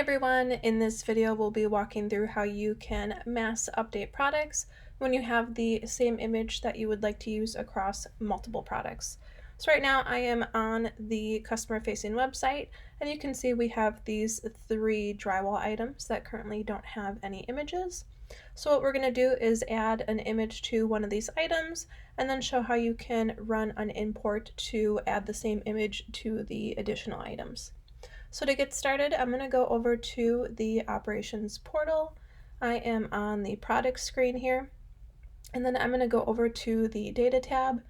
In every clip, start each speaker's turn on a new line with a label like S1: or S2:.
S1: everyone, in this video we'll be walking through how you can mass update products when you have the same image that you would like to use across multiple products. So right now I am on the customer facing website and you can see we have these 3 drywall items that currently don't have any images. So what we're going to do is add an image to one of these items and then show how you can run an import to add the same image to the additional items. So to get started, I'm going to go over to the operations portal. I am on the product screen here, and then I'm going to go over to the data tab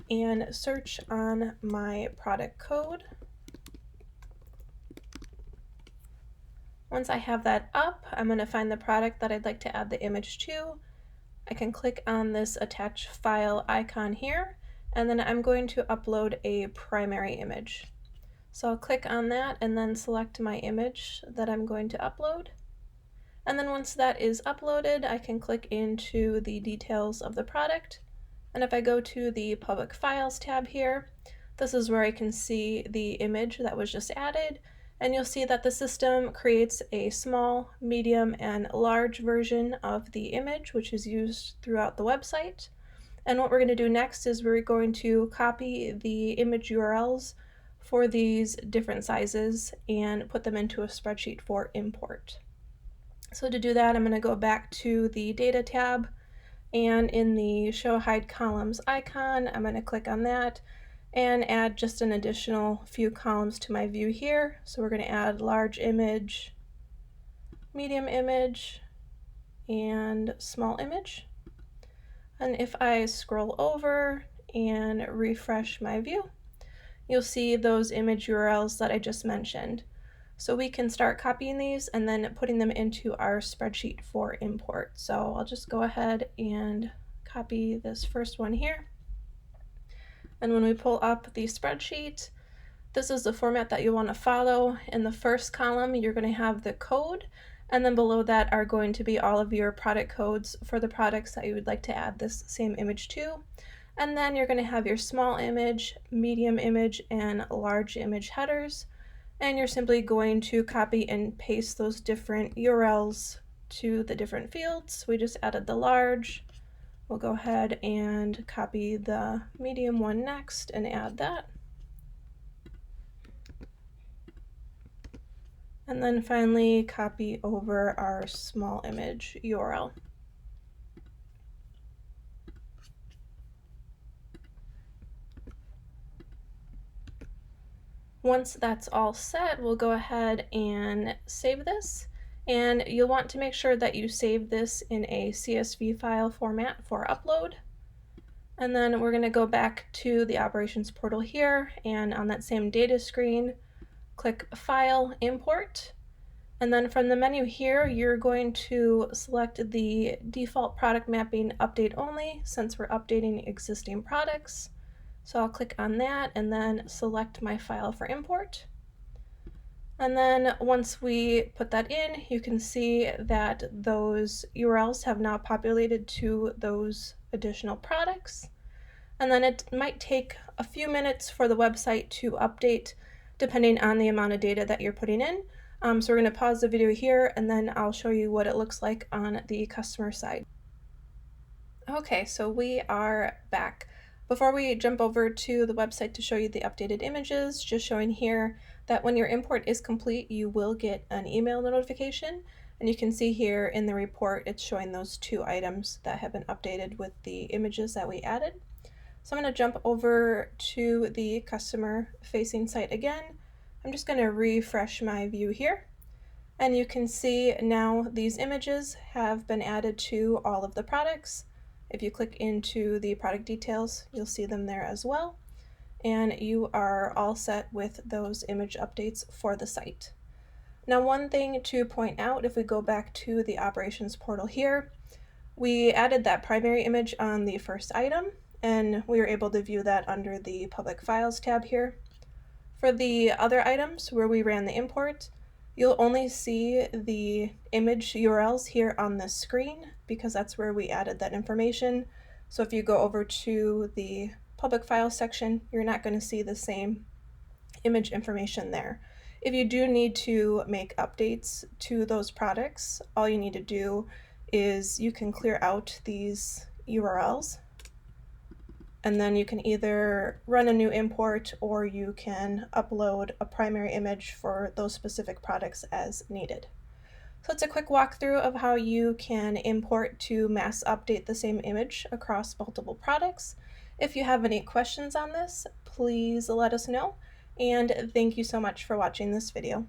S1: and search on my product code. Once I have that up, I'm going to find the product that I'd like to add the image to. I can click on this attach file icon here, and then I'm going to upload a primary image. So I'll click on that and then select my image that I'm going to upload. And then once that is uploaded, I can click into the details of the product. And if I go to the Public Files tab here, this is where I can see the image that was just added. And you'll see that the system creates a small, medium, and large version of the image, which is used throughout the website. And what we're going to do next is we're going to copy the image URLs for these different sizes and put them into a spreadsheet for import. So to do that, I'm going to go back to the data tab, and in the show hide columns icon, I'm going to click on that and add just an additional few columns to my view here. So we're going to add large image, medium image, and small image. And if I scroll over and refresh my view, you'll see those image URLs that I just mentioned. So we can start copying these and then putting them into our spreadsheet for import. So I'll just go ahead and copy this first one here. And when we pull up the spreadsheet, this is the format that you want to follow. In the first column, you're going to have the code, and then below that are going to be all of your product codes for the products that you would like to add this same image to. And then you're going to have your small image, medium image, and large image headers. And you're simply going to copy and paste those different URLs to the different fields. We just added the large. We'll go ahead and copy the medium one next and add that. And then finally copy over our small image URL. Once that's all set, we'll go ahead and save this. And you'll want to make sure that you save this in a CSV file format for upload. And then we're going to go back to the operations portal here, and on that same data screen, click File, Import. And then from the menu here, you're going to select the default product mapping update only, since we're updating existing products. So I'll click on that and then select my file for import. And then once we put that in, you can see that those URLs have now populated to those additional products. And then it might take a few minutes for the website to update depending on the amount of data that you're putting in. So we're going to pause the video here and then I'll show you what it looks like on the customer side. Okay, so we are back. Before we jump over to the website to show you the updated images, just showing here that when your import is complete, you will get an email notification. And you can see here in the report, it's showing those 2 items that have been updated with the images that we added. So I'm going to jump over to the customer facing site again. I'm just going to refresh my view here. And you can see now these images have been added to all of the products. If you click into the product details, you'll see them there as well. And you are all set with those image updates for the site. Now, one thing to point out, if we go back to the operations portal here, we added that primary image on the first item, and we were able to view that under the Public Files tab here. For the other items where we ran the import, you'll only see the image URLs here on this screen because that's where we added that information. So if you go over to the public files section, you're not going to see the same image information there. If you do need to make updates to those products, all you need to do is you can clear out these URLs, and then you can either run a new import or you can upload a primary image for those specific products as needed. So it's a quick walkthrough of how you can import to mass update the same image across multiple products. If you have any questions on this, please let us know, and thank you so much for watching this video.